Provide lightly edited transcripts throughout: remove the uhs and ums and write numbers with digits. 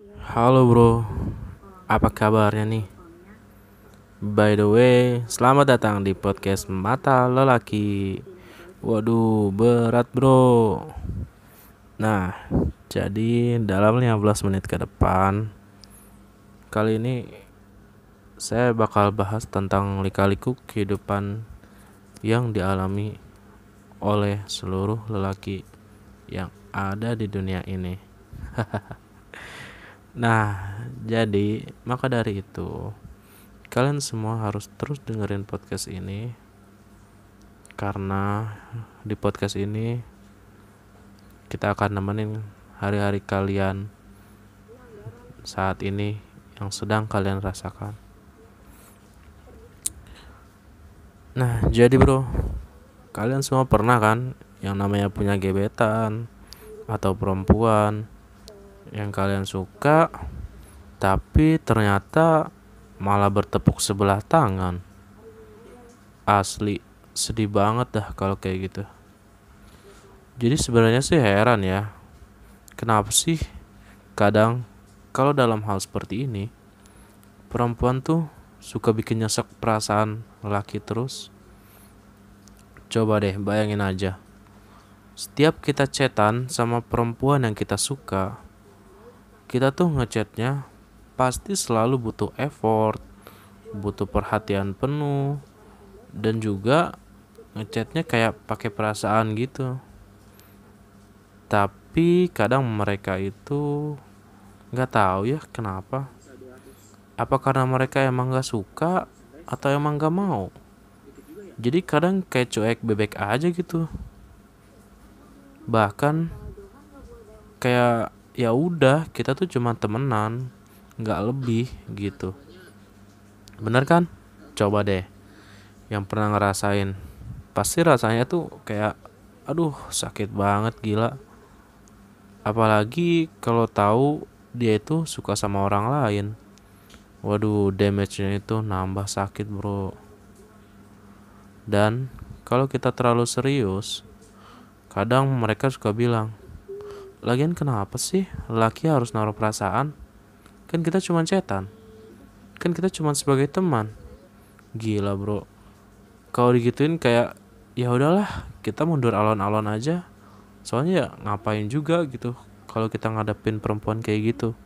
Halo bro, apa kabarnya nih? By the way, selamat datang di podcast Mata Lelaki. Waduh, berat bro. Nah, jadi dalam 15 menit ke depan, kali ini saya bakal bahas tentang lika-liku kehidupan yang dialami oleh seluruh lelaki yang ada di dunia ini. Nah, jadi maka dari itu, kalian semua harus terus dengerin podcast ini karena di podcast ini kita akan nemenin hari-hari kalian saat ini yang sedang kalian rasakan. Nah, jadi bro, kalian semua pernah kan yang namanya punya gebetan atau perempuan yang kalian suka tapi ternyata malah bertepuk sebelah tangan. Asli, sedih banget dah kalau kayak gitu. Jadi sebenarnya sih heran ya, kenapa sih kadang kalau dalam hal seperti ini perempuan tuh suka bikin nyesek perasaan lelaki terus. Coba deh bayangin aja, setiap kita chatan sama perempuan yang kita suka, kita tuh ngechatnya pasti selalu butuh effort, butuh perhatian penuh, dan juga ngechatnya kayak pakai perasaan gitu. Tapi kadang mereka itu nggak tahu ya kenapa. Apa karena mereka emang nggak suka atau emang nggak mau? Jadi kadang kayak cuek bebek aja gitu. Bahkan kayak ya udah kita tuh cuma temenan, nggak lebih gitu. Bener kan? Coba deh yang pernah ngerasain. Pasti rasanya tuh kayak aduh sakit banget gila. Apalagi kalau tahu dia itu suka sama orang lain. Waduh, damage-nya itu nambah sakit, bro. Dan kalau kita terlalu serius, kadang mereka suka bilang, "Lagian kenapa sih laki harus naruh perasaan? Kan kita cuma chatan. Kan kita cuma sebagai teman." Gila, bro. Kalau digituin kayak ya udahlah, kita mundur alon-alon aja. Soalnya ya ngapain juga gitu kalau kita ngadepin perempuan kayak gitu.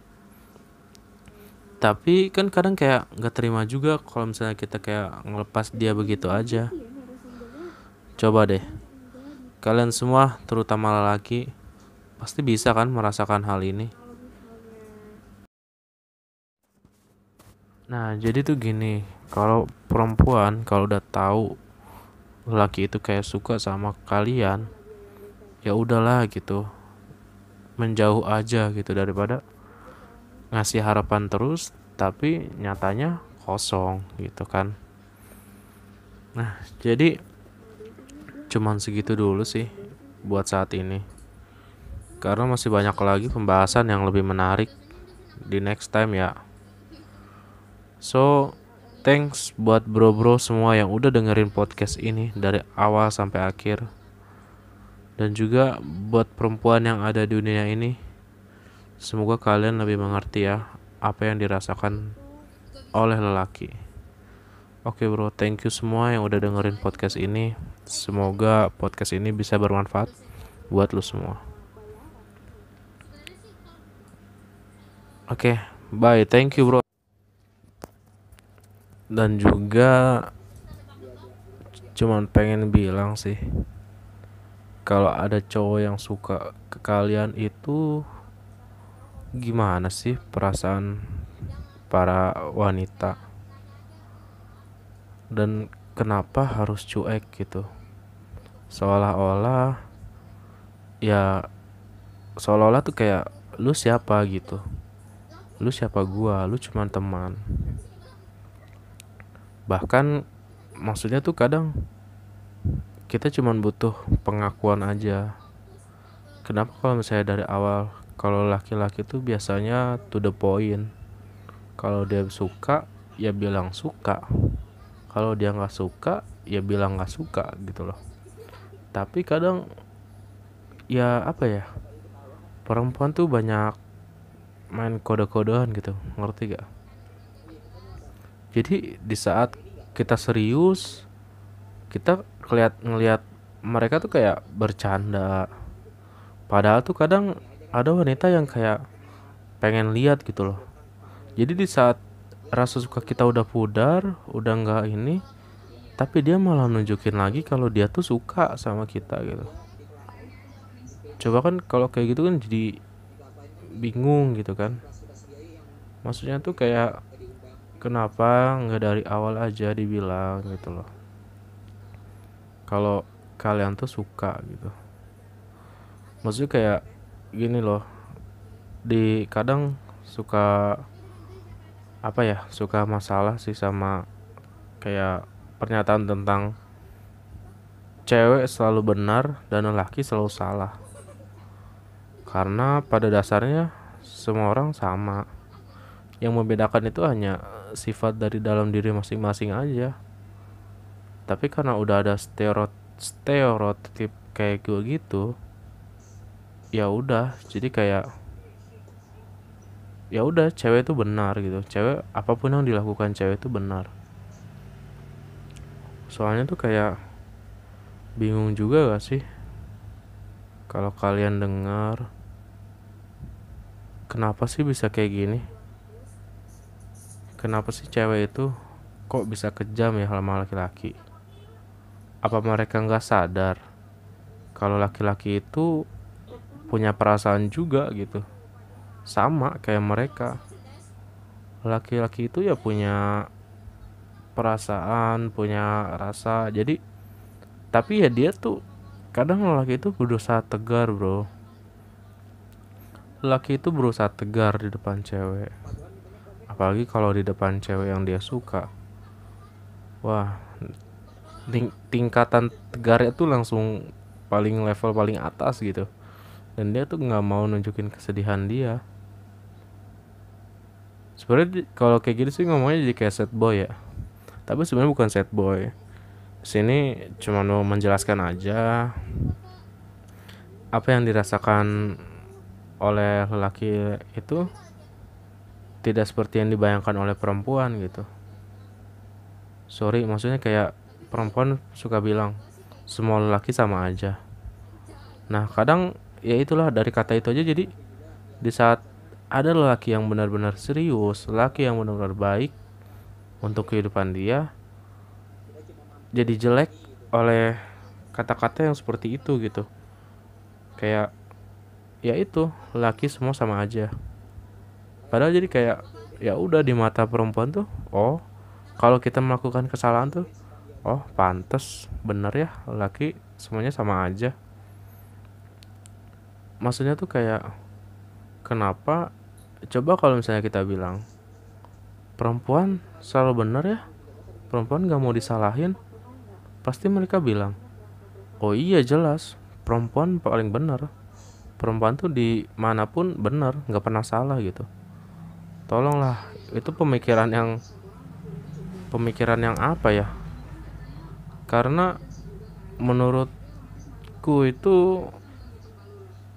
Tapi kan kadang kayak nggak terima juga kalau misalnya kita kayak ngelepas dia begitu aja. Coba deh, kalian semua terutama lelaki pasti bisa kan merasakan hal ini. Nah, jadi tuh gini, kalau perempuan kalau udah tahu lelaki itu kayak suka sama kalian, ya udahlah gitu, menjauh aja gitu daripada ngasih harapan terus tapi nyatanya kosong gitu kan. Nah, jadi cuman segitu dulu sih buat saat ini. Karena masih banyak lagi pembahasan yang lebih menarik di next time ya. So, thanks buat bro-bro semua yang udah dengerin podcast ini dari awal sampai akhir. Dan juga buat perempuan yang ada di dunia ini, semoga kalian lebih mengerti ya apa yang dirasakan oleh lelaki. Oke bro, thank you semua yang udah dengerin podcast ini. Semoga podcast ini bisa bermanfaat buat lu semua. Oke, bye. Thank you bro. Dan juga cuman pengen bilang sih, kalau ada cowok yang suka ke kalian itu gimana sih perasaan para wanita, dan kenapa harus cuek gitu, seolah-olah ya seolah-olah tuh kayak lu siapa gitu, lu siapa gua, lu cuman teman. Bahkan maksudnya tuh kadang kita cuman butuh pengakuan aja. Kenapa kalau misalnya dari awal, kalau laki-laki tuh biasanya to the point. Kalau dia suka ya bilang suka, kalau dia nggak suka ya bilang nggak suka gitu loh. Tapi kadang ya apa ya, perempuan tuh banyak main kode-kodean gitu, ngerti gak? Jadi di saat kita serius, kita ngelihat mereka tuh kayak bercanda, padahal tuh kadang ada wanita yang kayak pengen lihat gitu loh. Jadi di saat rasa suka kita udah pudar, udah nggak ini, tapi dia malah nunjukin lagi kalau dia tuh suka sama kita gitu. Coba kan kalau kayak gitu kan jadi bingung gitu kan. Maksudnya tuh kayak kenapa nggak dari awal aja dibilang gitu loh, kalau kalian tuh suka gitu. Maksudnya kayak gini loh, di kadang suka apa ya, suka masalah sih sama kayak pernyataan tentang cewek selalu benar dan lelaki selalu salah. Karena pada dasarnya semua orang sama. Yang membedakan itu hanya sifat dari dalam diri masing-masing aja. Tapi karena udah ada stereotip kayak gue gitu, ya udah, jadi kayak ya udah cewek itu benar gitu. Cewek apapun yang dilakukan cewek itu benar. Soalnya tuh kayak bingung juga gak sih kalau kalian dengar, kenapa sih bisa kayak gini? Kenapa sih cewek itu kok bisa kejam ya sama laki-laki? Apa mereka nggak sadar kalau laki-laki itu punya perasaan juga gitu, sama kayak mereka. Laki-laki itu ya punya perasaan, punya rasa. Jadi tapi ya dia tuh kadang lelaki itu berusaha tegar bro. Lelaki itu berusaha tegar di depan cewek, apalagi kalau di depan cewek yang dia suka. Wah, tingkatan tegarnya tuh langsung paling level paling atas gitu. Dan dia tuh nggak mau nunjukin kesedihan dia. Sebenarnya kalau kayak gitu sih ngomongnya jadi kayak sad boy ya, tapi sebenarnya bukan sad boy. Sini cuma mau menjelaskan aja apa yang dirasakan oleh lelaki itu tidak seperti yang dibayangkan oleh perempuan gitu. Sorry, maksudnya kayak perempuan suka bilang semua lelaki sama aja. Nah kadang ya itulah, dari kata itu aja jadi di saat ada lelaki yang benar-benar serius, lelaki yang benar-benar baik untuk kehidupan dia, jadi jelek oleh kata-kata yang seperti itu gitu. Kayak ya itu, lelaki semua sama aja. Padahal jadi kayak ya udah, di mata perempuan tuh, oh kalau kita melakukan kesalahan tuh, oh pantas bener ya lelaki semuanya sama aja. Maksudnya tuh kayak kenapa, coba kalau misalnya kita bilang perempuan selalu bener ya, perempuan gak mau disalahin, pasti mereka bilang, oh iya jelas perempuan paling bener, perempuan tuh di manapun bener, gak pernah salah gitu. Tolonglah, itu pemikiran yang apa ya, karena menurutku itu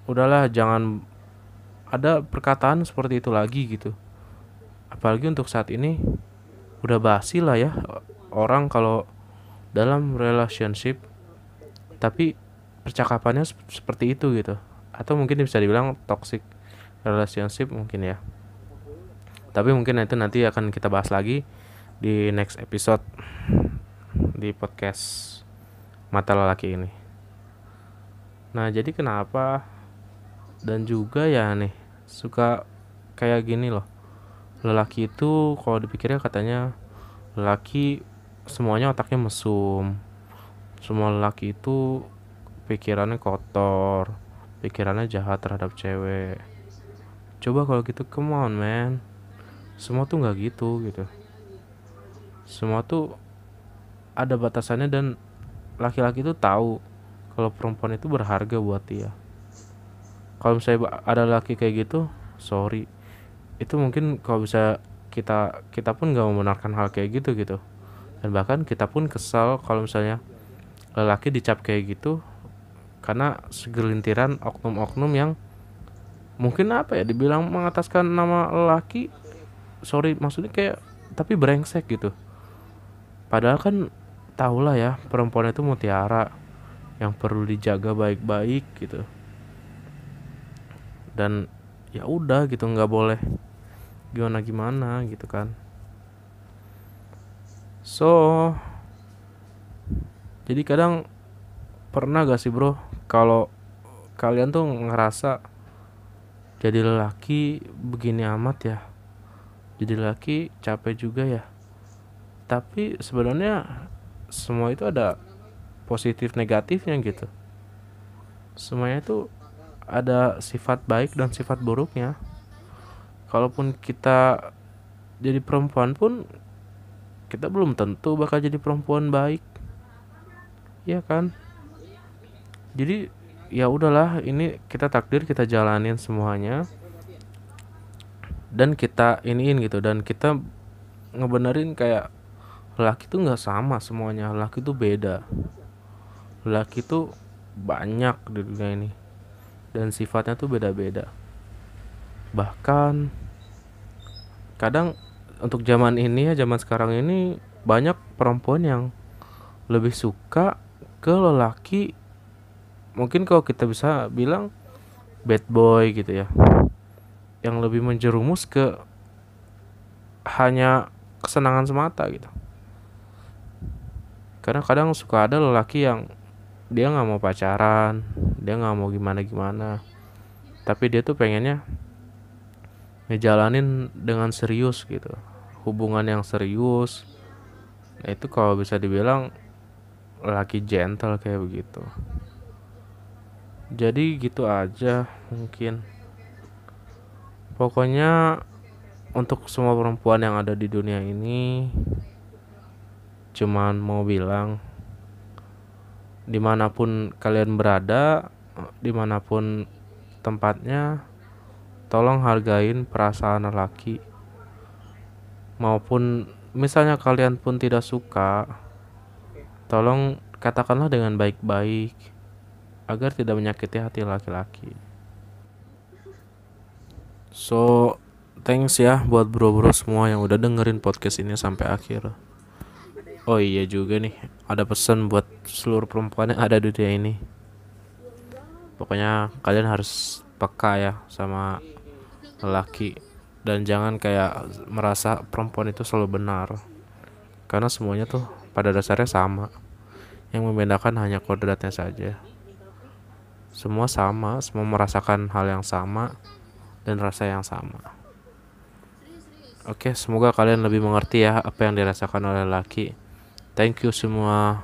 udahlah, jangan ada perkataan seperti itu lagi gitu. Apalagi untuk saat ini udah basi lah ya, orang kalau dalam relationship tapi percakapannya seperti itu gitu, atau mungkin bisa dibilang toxic relationship mungkin ya. Tapi mungkin itu nanti akan kita bahas lagi di next episode di podcast Mata Lelaki ini. Nah jadi kenapa dan juga ya nih suka kayak gini loh, lelaki itu kalau dipikirnya katanya lelaki semuanya otaknya mesum, semua lelaki itu pikirannya kotor, pikirannya jahat terhadap cewek. Coba kalau gitu, come on man, semua tuh nggak gitu. Semua tuh ada batasannya, dan laki-laki tuh tahu kalau perempuan itu berharga buat dia. Kalau misalnya ada laki kayak gitu, sorry, itu mungkin kalau bisa kita pun nggak membenarkan hal kayak gitu. Dan bahkan kita pun kesal kalau misalnya lelaki dicap kayak gitu, karena segelintiran oknum-oknum yang mungkin apa ya, dibilang mengataskan nama lelaki, sorry maksudnya kayak, tapi brengsek gitu. Padahal kan tahulah ya, perempuan itu mutiara yang perlu dijaga baik-baik gitu. Dan ya udah gitu, nggak boleh gimana-gimana gitu kan. So jadi kadang, pernah gak sih bro, kalau kalian tuh ngerasa jadi lelaki begini amat ya, jadi lelaki capek juga ya, tapi sebenarnya semua itu ada positif negatifnya gitu. Semuanya itu ada sifat baik dan sifat buruknya. Kalaupun kita jadi perempuan pun, kita belum tentu bakal jadi perempuan baik, ya kan? Jadi ya udahlah, ini kita takdir, kita jalanin semuanya, dan kita iniin gitu, dan kita ngebenerin kayak laki tuh nggak sama semuanya, laki tuh beda, laki tuh banyak di dunia ini, dan sifatnya tuh beda-beda. Bahkan kadang untuk zaman ini ya, zaman sekarang ini, banyak perempuan yang lebih suka ke lelaki, mungkin kalau kita bisa bilang bad boy gitu ya, yang lebih menjerumus ke hanya kesenangan semata gitu. Karena kadang suka ada lelaki yang dia nggak mau pacaran, dia nggak mau gimana-gimana, tapi dia tuh pengennya ngejalanin dengan serius gitu, hubungan yang serius. Nah, itu kalau bisa dibilang lelaki gentle kayak begitu. Jadi gitu aja mungkin. Pokoknya untuk semua perempuan yang ada di dunia ini, cuman mau bilang, dimanapun kalian berada, dimanapun tempatnya, tolong hargain perasaan lelaki. Maupun misalnya kalian pun tidak suka, tolong katakanlah dengan baik-baik, agar tidak menyakiti hati laki-laki. So thanks ya buat bro-bro semua yang udah dengerin podcast ini sampai akhir. Oh iya juga nih, ada pesan buat seluruh perempuan yang ada di dunia ini. Pokoknya kalian harus peka ya sama lelaki, dan jangan kayak merasa perempuan itu selalu benar, karena semuanya tuh pada dasarnya sama. Yang membedakan hanya kodratnya saja. Semua sama, semua merasakan hal yang sama dan rasa yang sama. Oke, semoga kalian lebih mengerti ya apa yang dirasakan oleh lelaki. Thank you semua.